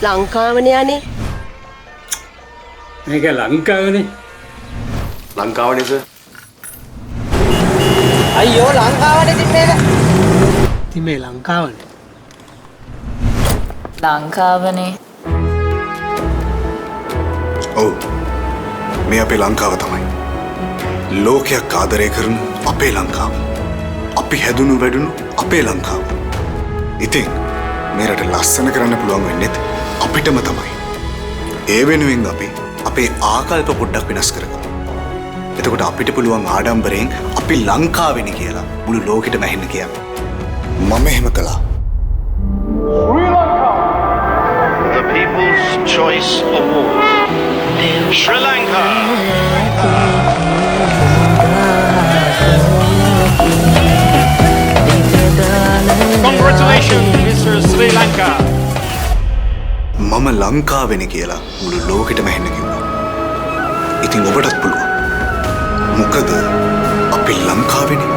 ලංකාවනේ යන්නේ. මේක ලංකාවනේ. ලංකාවනේ සර්. අයියෝ ලංකාවනේ ඉතින් මේක. ඉතින් මේ ලංකාවනේ. ලංකාවනේ. ඔව්. මේ අපේ ලංකාව තමයි. ලෝකයක් ආදරය කරන අපේ ලංකාව. අපි හැදුණු වැඩුණු අපේ ලංකාව. ඉතින් මේ රට ලස්සන කරන්න පුළුවන් වෙන්නේ අපිටම තමයි. ඒ වෙනුවෙන් අපි අපේ ආකල්ප පොඩ්ඩක් වෙනස් කරගමු. එතකොට අපිට පුළුවන් ආඩම්බරයෙන් අපි ලංකාවෙනි කියලා මුළු ලෝකෙටම ඇහෙන්න කියන්න. මම එහෙම කළා. The People's Choice Award. Sri Lanka. Congratulations, Mr. Sri Lanka. මම ලංකාවෙනි කියලා මුළු ලෝකෙටම ඇහෙන්න කිව්වා. ඉතින් ඔබටත් පුළුවන්. මොකද අපි ලංකාවෙනි.